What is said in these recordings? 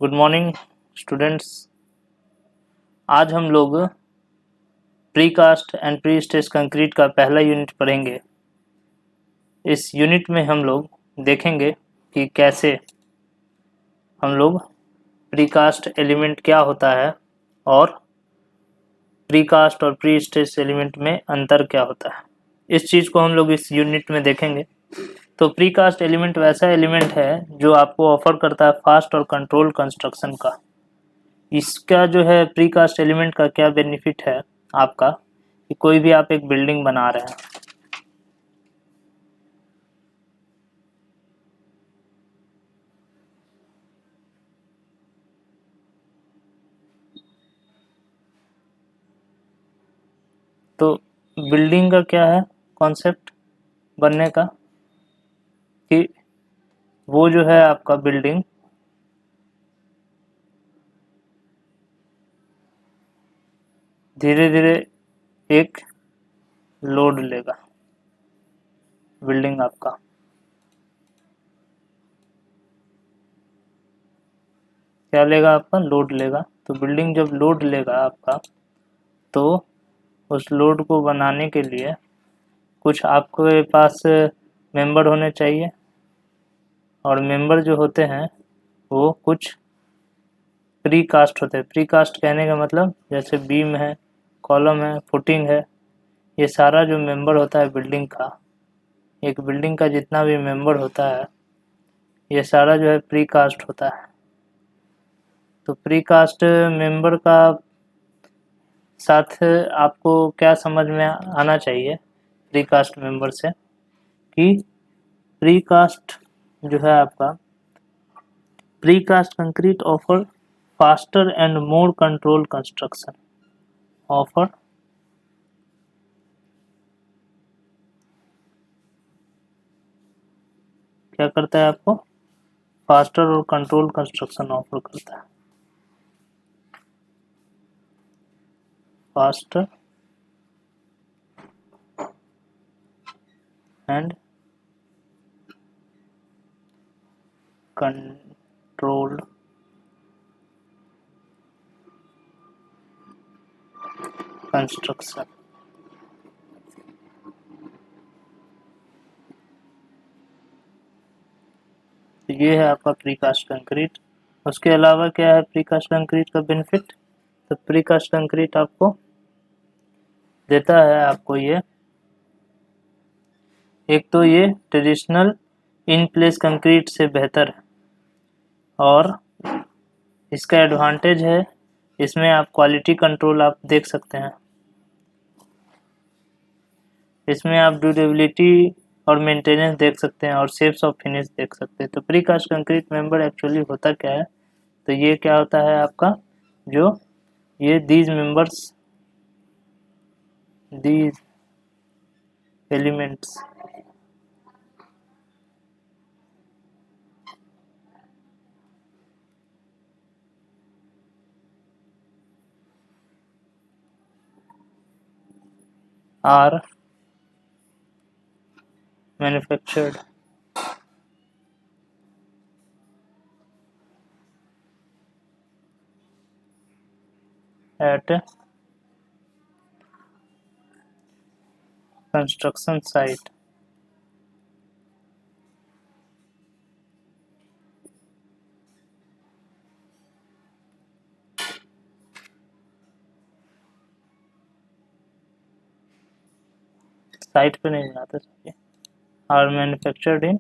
Good morning students. आज हम लोग precast and prestress concrete का पहला यूनिट पढ़ेंगे। इस यूनिट में हम लोग देखेंगे कि कैसे हम लोग प्री कास्ट एलिमेंट क्या होता है और प्री कास्ट और प्री स्ट्रेस एलिमेंट में अंतर क्या होता है। इस चीज़ को हम लोग इस यूनिट में देखेंगे। तो प्री कास्ट एलिमेंट वैसा एलिमेंट है जो आपको ऑफर करता है फास्ट और कंट्रोल कंस्ट्रक्शन का। इसका जो है प्री कास्ट एलिमेंट का क्या बेनिफिट है आपका कि कोई भी आप एक बिल्डिंग बना रहे हैं, तो बिल्डिंग का क्या है कॉन्सेप्ट बनने का कि वो जो है आपका बिल्डिंग धीरे धीरे एक लोड लेगा। बिल्डिंग आपका क्या लेगा, आपका लोड लेगा। तो बिल्डिंग जब लोड लेगा आपका, तो उस लोड को बनाने के लिए कुछ आपके पास मेंबर होने चाहिए, और मेंबर जो होते हैं वो कुछ प्री कास्ट होते हैं। प्री कास्ट कहने का मतलब जैसे बीम है, कॉलम है, फुटिंग है, ये सारा जो मेंबर होता है बिल्डिंग का, एक बिल्डिंग का जितना भी मेंबर होता है ये सारा जो है प्री कास्ट होता है। तो प्री कास्ट मेंबर का साथ आपको क्या समझ में आना चाहिए प्री कास्ट मेंबर से कि प्री कास्ट जो है आपका precast concrete offer faster and more control construction. Offer क्या करता है आपको, फास्टर और कंट्रोल कंस्ट्रक्शन ऑफर करता है। Faster and controlled construction. तो ये है आपका प्री कास्ट कंक्रीट। उसके अलावा क्या है प्री कास्ट कंक्रीट का बेनिफिट, तो प्री कास्ट कंक्रीट आपको देता है आपको ये, एक तो ये ट्रेडिशनल इन प्लेस कंक्रीट से बेहतर है, और इसका एडवांटेज है इसमें आप क्वालिटी कंट्रोल आप देख सकते हैं। इसमें आप ड्यूरेबिलिटी और मेंटेनेंस देख सकते हैं और शेप्स ऑफ फिनिश देख सकते हैं। तो precast concrete member actually होता क्या है, तो ये क्या होता है आपका, जो ये these elements are manufactured at construction site site पे नहीं बनाते sir, are manufactured in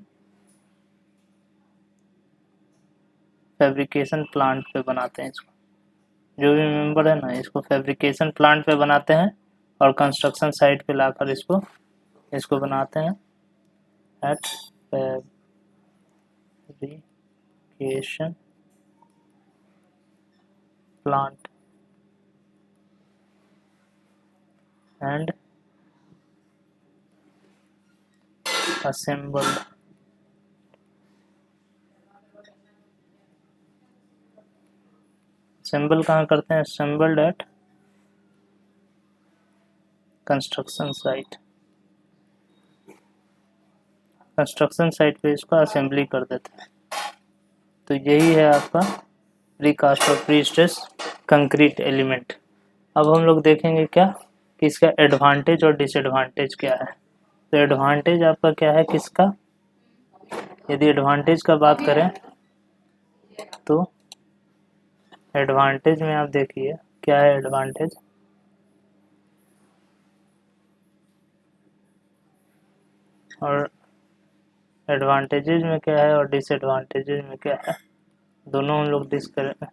fabrication plant पे बनाते हैं इसको। जो भी मेंबर है ना, इसको फैब्रिकेशन प्लांट पे बनाते हैं और कंस्ट्रक्शन साइट पे लाकर इसको इसको बनाते हैं at fabrication plant and assembled assemble कहाँ करते हैं, assembled at construction site. Construction site पे इसका असेंबली कर देते हैं। तो यही है आपका प्रीकास्ट और प्री स्ट्रेस कंक्रीट एलिमेंट। अब हम लोग देखेंगे क्या कि इसका एडवांटेज और डिसएडवांटेज क्या है। तो एडवांटेज आपका क्या है किसका, यदि एडवांटेज का बात करें तो एडवांटेज में आप देखिए क्या है एडवांटेज। और एडवांटेजेस में क्या है और डिसएडवांटेजेस में क्या है, दोनों हम लोग डिस्कस।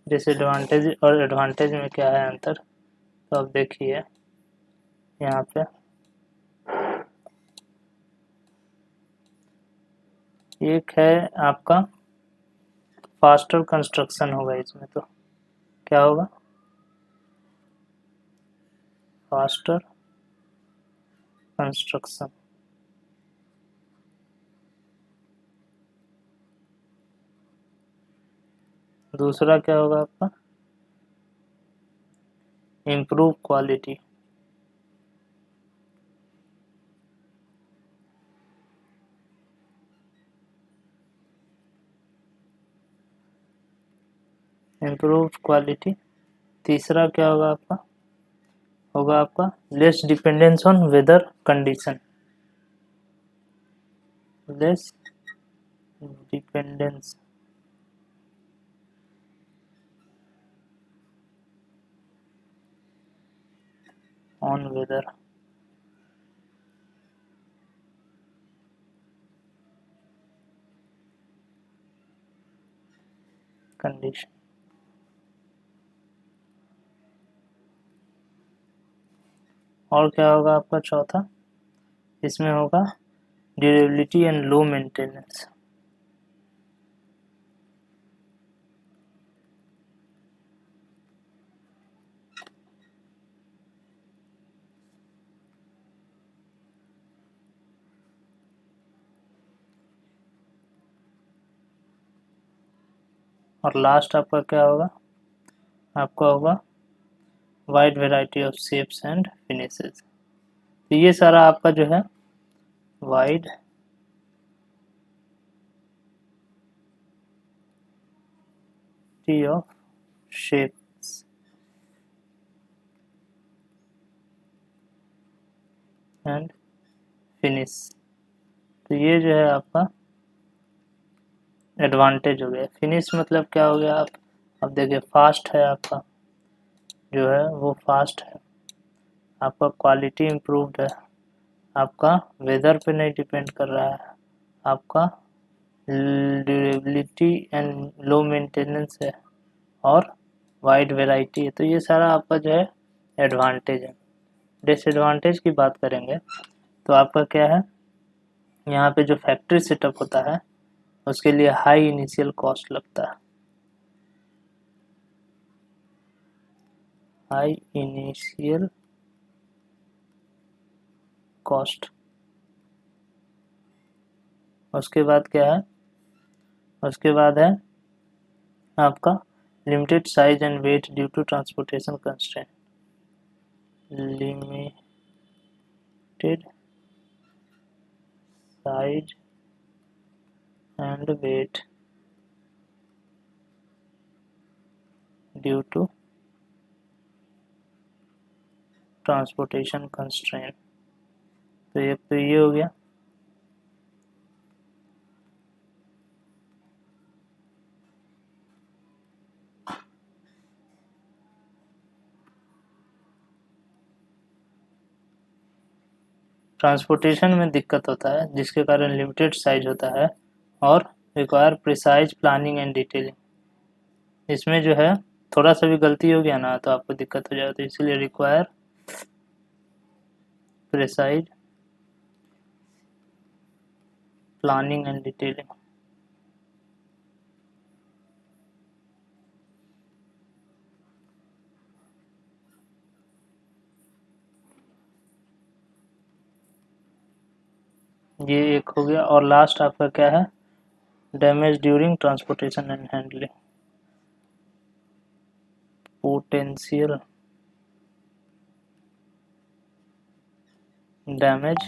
डिसएडवांटेज और एडवांटेज में क्या है अंतर, तो अब देखिए यहाँ पे एक है आपका फास्टर कंस्ट्रक्शन होगा, इसमें तो क्या होगा फास्टर कंस्ट्रक्शन। दूसरा क्या होगा आपका इम्प्रूव क्वालिटी। Improve quality. तीसरा क्या होगा आपका less dependence on whether condition. Less dependence on whether condition. और क्या होगा आपका चौथा, इसमें होगा ड्यूरेबिलिटी एंड लो मेंटेनेंस। और लास्ट आपका क्या होगा, आपका होगा wide variety of shapes and finishes. तो ये सारा आपका जो है wide of shapes and finish, तो ये जो है आपका एडवांटेज हो गया। फिनिश मतलब क्या हो गया, आप अब देखिए फास्ट है आपका जो है वो फास्ट है, आपका क्वालिटी इम्प्रूव्ड है, आपका वेदर पे नहीं डिपेंड कर रहा है, आपका ड्यूरेबिलिटी एंड लो मेंटेनेंस है और वाइड वैरायटी है। तो ये सारा आपका जो है एडवांटेज है। डिसएडवांटेज की बात करेंगे तो आपका क्या है, यहाँ पे जो फैक्ट्री सेटअप होता है उसके लिए हाई इनिशियल कॉस्ट लगता है, हाई इनिशियल कॉस्ट। उसके बाद क्या है, उसके बाद है आपका limited size and weight due to transportation constraint. Limited size and weight due to transportation constraint. तो ये हो गया। ट्रांसपोर्टेशन में दिक्कत होता है जिसके कारण लिमिटेड साइज होता है और require precise planning and detailing. इसमें जो है थोड़ा सा भी गलती हो गया ना तो आपको दिक्कत हो जाए, तो इसीलिए require precise planning and detailing. ये एक हो गया। और लास्ट आपका क्या है, damage during transportation and handling. Potential damage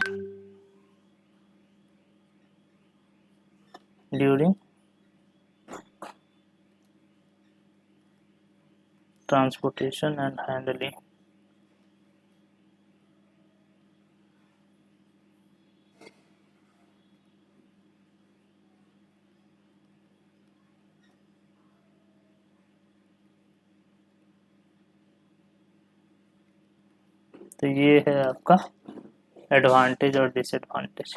during transportation and handling. तो ये है आपका एडवांटेज और डिसएडवांटेज।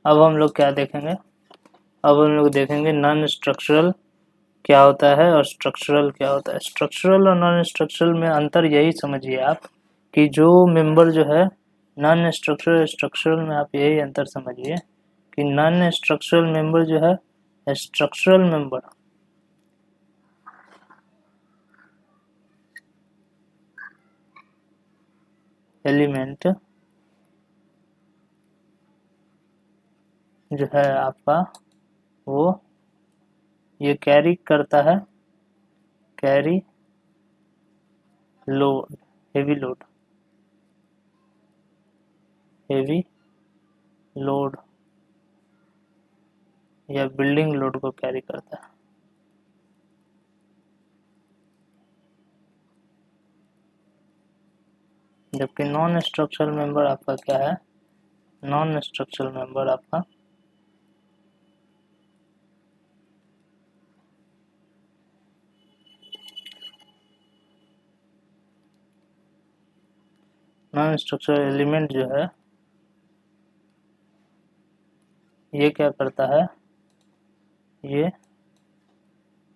अब हम लोग क्या देखेंगे, अब हम लोग देखेंगे नॉन स्ट्रक्चरल क्या होता है और स्ट्रक्चरल क्या होता है। स्ट्रक्चरल और नॉन स्ट्रक्चरल में अंतर यही समझिए आप कि जो मेंबर जो है नॉन स्ट्रक्चरल स्ट्रक्चरल में, आप यही अंतर समझिए कि नॉन स्ट्रक्चरल मेंबर जो है स्ट्रक्चरल मेंबर एलिमेंट जो है आपका वो ये कैरी करता है, carry load, heavy load, heavy load या बिल्डिंग लोड को कैरी करता है। जबकि नॉन स्ट्रक्चरल मेंबर आपका क्या है, नॉन स्ट्रक्चरल मेंबर आपका नॉन स्ट्रक्चरल एलिमेंट जो है ये क्या करता है,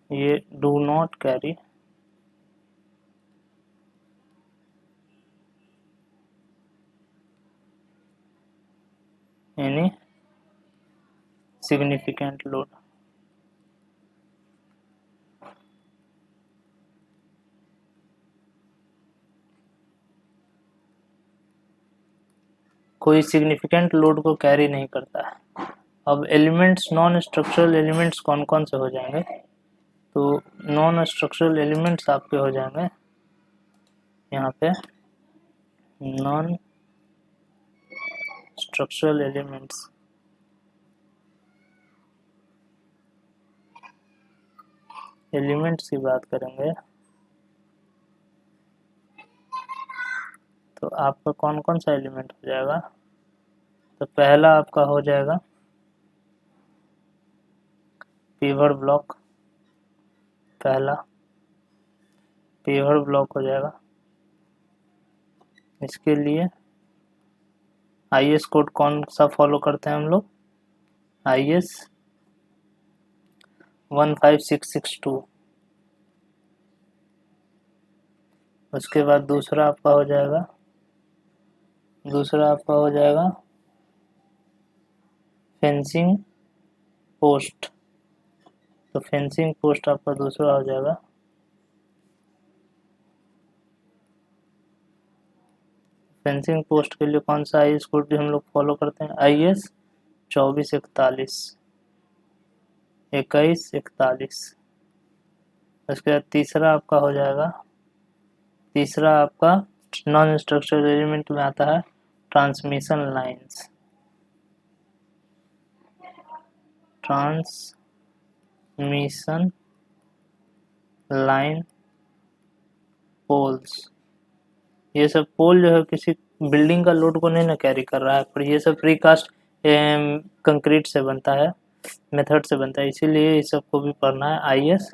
ये do not carry any significant load. कोई सिग्निफिकेंट लोड को कैरी नहीं करता है। अब एलिमेंट्स, नॉन स्ट्रक्चरल एलिमेंट्स कौन कौन से हो जाएंगे, तो नॉन स्ट्रक्चरल एलिमेंट्स आपके हो जाएंगे यहाँ पे नॉन स्ट्रक्चरल एलिमेंट्स, एलिमेंट्स की बात करेंगे तो आपका कौन कौन सा एलिमेंट हो जाएगा। तो पहला आपका हो जाएगा पिवट ब्लॉक, पहला पिवट ब्लॉक हो जाएगा। इसके लिए आईएस कोड कौन सा फॉलो करते हैं हम लोग, आईएस 15662। उसके बाद दूसरा आपका हो जाएगा फेंसिंग पोस्ट। तो फेंसिंग पोस्ट आपका दूसरा हो जाएगा। फेंसिंग पोस्ट के लिए कौन सा आईएस कोड भी हम लोग फॉलो करते हैं, आईएस 2441 2141। उसके बाद तीसरा आपका हो जाएगा, तीसरा आपका नॉन स्ट्रक्चरल एलिमेंट में आता है transmission lines, transmission line poles. ये सब पोल जो है किसी बिल्डिंग का लोड को नहीं ना कैरी कर रहा है, पर ये सब प्रीकास्ट कंक्रीट से बनता है, मेथड से बनता है, इसीलिए इस सबको भी पढ़ना है। आईएस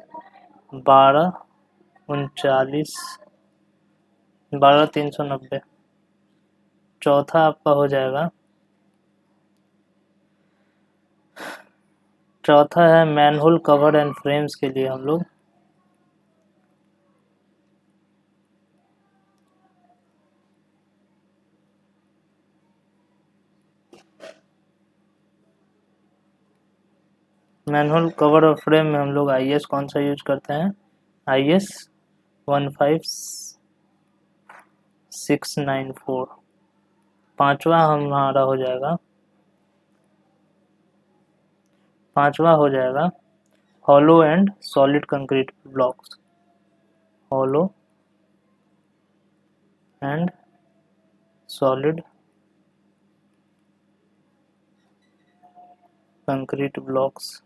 12390। चौथा आपका हो जाएगा, चौथा है मैनहोल कवर एंड फ्रेम्स के लिए हम लोग मैनहोल कवर और फ्रेम में हम लोग आईएस कौन सा यूज करते हैं, आईएस 15694। पांचवा हमारा हो जाएगा, पांचवा हो जाएगा hollow and solid concrete blocks, hollow and solid concrete blocks,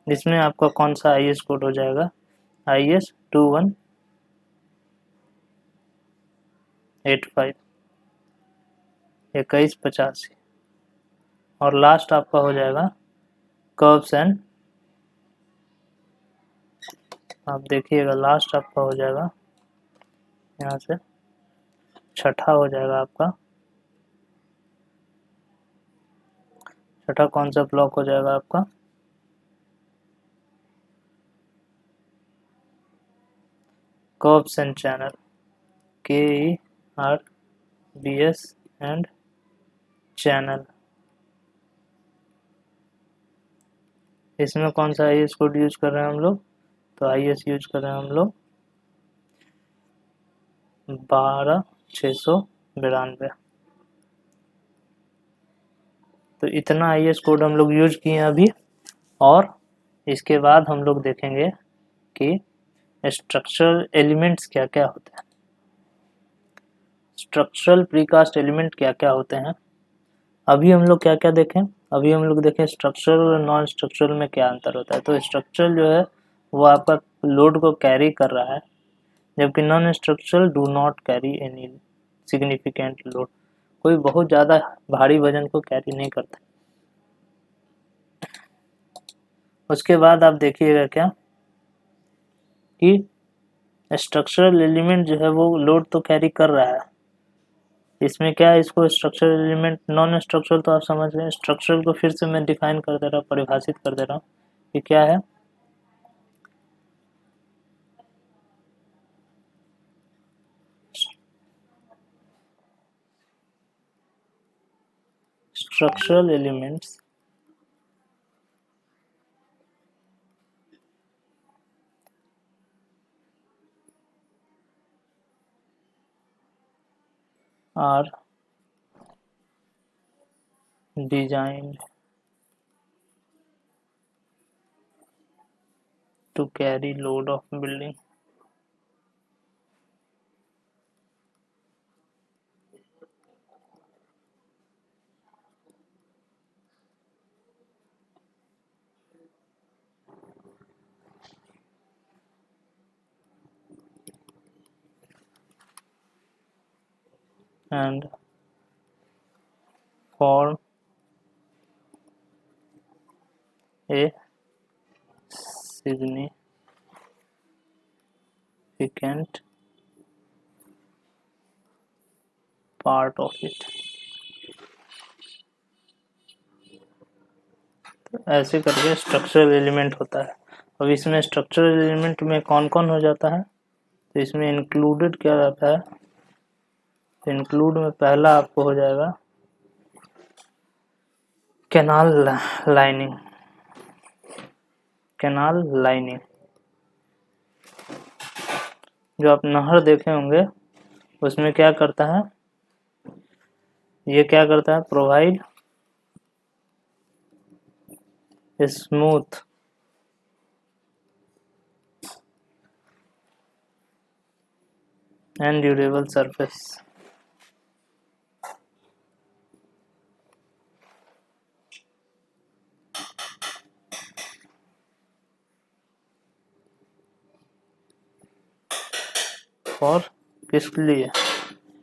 इसमें आपका कौन सा IS कोड हो जाएगा, IS 2185 2185। और लास्ट आपका हो जाएगा कर्व्स एंड, आप देखिएगा लास्ट आपका हो जाएगा यहाँ से छठा हो जाएगा आपका, छठा कौन सा ब्लॉक हो जाएगा आपका, curves and channel, KERBS and channel. इसमें कौन सा IS कोड यूज कर रहे हैं हम लोग, तो IS यूज कर रहे हैं हम लोग 12692। तो इतना IS कोड हम लोग यूज किए अभी। और इसके बाद हम लोग देखेंगे कि स्ट्रक्चरल एलिमेंट्स क्या क्या होते हैं, स्ट्रक्चरल प्रीकास्ट एलिमेंट क्या क्या होते हैं। अभी हम लोग क्या क्या देखें, अभी हम लोग देखें स्ट्रक्चरल और नॉन स्ट्रक्चरल में क्या अंतर होता है। तो स्ट्रक्चरल जो है वो आपका लोड को कैरी कर रहा है, जबकि non structural do not carry any significant load, कोई बहुत ज़्यादा भारी वजन को कैरी नहीं करता। उसके बाद आप देखिएगा क्या कि स्ट्रक्चरल एलिमेंट जो है वो लोड तो कैरी कर रहा है, इसमें क्या है, इसको स्ट्रक्चरल एलिमेंट, नॉन स्ट्रक्चरल तो आप समझ रहे हैं, स्ट्रक्चरल को फिर से मैं डिफाइन कर दे रहा हूँ, परिभाषित कर दे रहा हूँ कि क्या है। Structural elements are designed to carry load of building and form a significant part of it। तो ऐसे करके स्ट्रक्चरल एलिमेंट होता है। अब इसमें स्ट्रक्चरल एलिमेंट में कौन कौन हो जाता है, तो इसमें इंक्लूडेड क्या रहता है, इंक्लूड में पहला आपको हो जाएगा कैनाल लाइनिंग, कैनाल लाइनिंग, जो आप नहर देखे होंगे उसमें क्या करता है, ये क्या करता है, provide smooth and durable surface for, किसके लिए,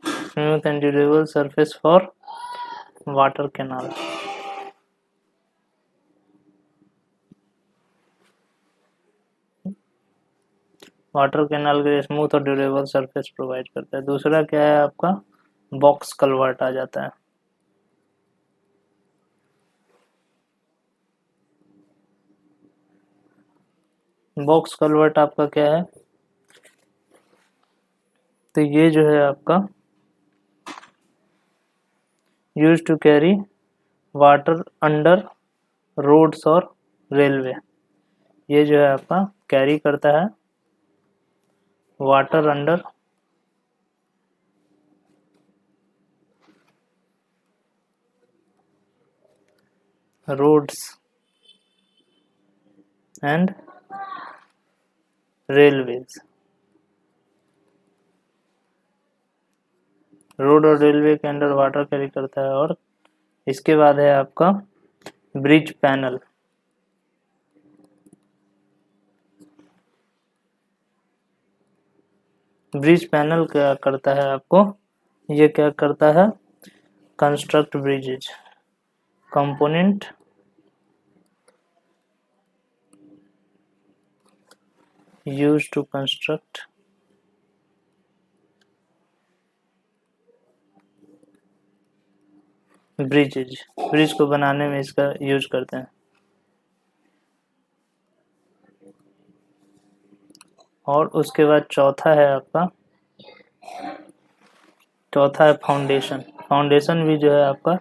smooth and durable surface for water canal. Water canal के लिए स्मूथ और ड्यूरेबल सरफेस प्रोवाइड करता है। दूसरा क्या है आपका, बॉक्स कल्वर्ट आ जाता है। बॉक्स कल्वर्ट आपका क्या है, तो ये जो है आपका use to carry water under roads और रेलवे, ये जो है आपका कैरी करता है water under roads and railways. Road और रेलवे के अंडर वाटर कैरी करता है। और इसके बाद है आपका ब्रिज पैनल। ब्रिज पैनल क्या करता है आपको, ये क्या करता है, construct bridges component use to construct bridges, bridge को बनाने में इसका यूज करते हैं। और उसके बाद चौथा है आपका, चौथा है फाउंडेशन। फाउंडेशन भी जो है आपका,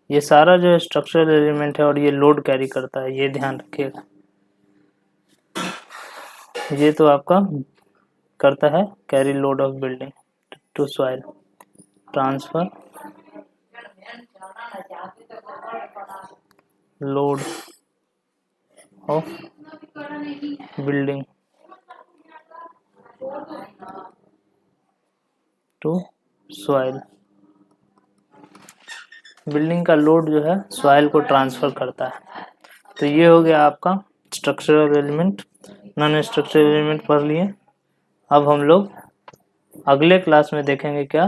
ये सारा जो है स्ट्रक्चरल एलिमेंट है और ये लोड कैरी करता है, ये ध्यान रखिएगा। ये तो आपका करता है carry load of building to soil, transfer load of building to soil. Building का लोड जो है सॉइल को ट्रांसफर करता है। तो ये हो गया आपका structural element. Non structural element पढ़ लिए। अब हम लोग अगले क्लास में देखेंगे क्या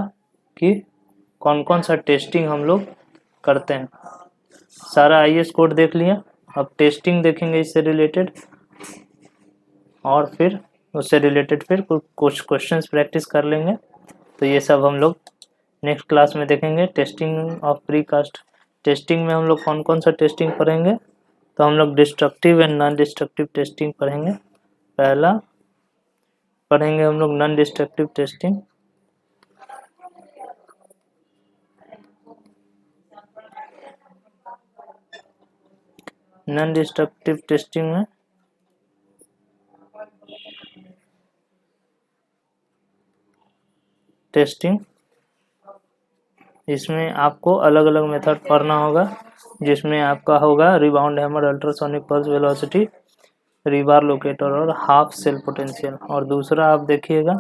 कि कौन कौन सा टेस्टिंग हम लोग करते हैं। सारा आईएस कोड देख लिया, अब टेस्टिंग देखेंगे इससे रिलेटेड, और फिर उससे रिलेटेड फिर कुछ क्वेश्चंस प्रैक्टिस कर लेंगे। तो ये सब हम लोग नेक्स्ट क्लास में देखेंगे। टेस्टिंग ऑफ प्रीकास्ट, टेस्टिंग में हम लोग कौन कौन सा टेस्टिंग पढ़ेंगे, तो हम लोग destructive and non destructive testing पढ़ेंगे। पहला पढ़ेंगे हम लोग non destructive testing. Non destructive testing में टेस्टिंग, इसमें आपको अलग अलग मेथड पढ़ना होगा, जिसमें आपका होगा rebound hammer, ultrasonic pulse velocity, rebar locator और हाफ सेल पोटेंशियल। और दूसरा आप देखिएगा,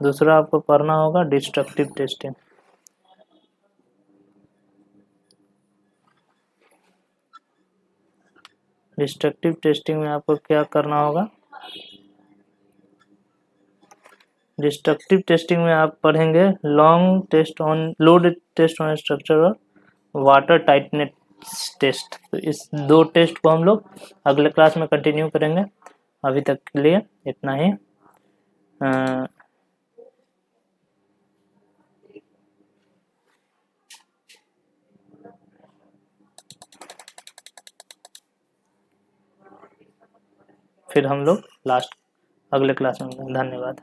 दूसरा आपको पढ़ना होगा डिस्ट्रक्टिव टेस्टिंग। डिस्ट्रक्टिव टेस्टिंग में आपको क्या करना होगा, डिस्ट्रक्टिव टेस्टिंग में आप पढ़ेंगे long test on load test on structure और वाटर टाइटनेस टेस्ट। तो इस दो टेस्ट को हम लोग अगले क्लास में कंटिन्यू करेंगे। अभी तक के लिए इतना ही। फिर हम लोग लास्ट अगले क्लास में मिलेंगे। धन्यवाद।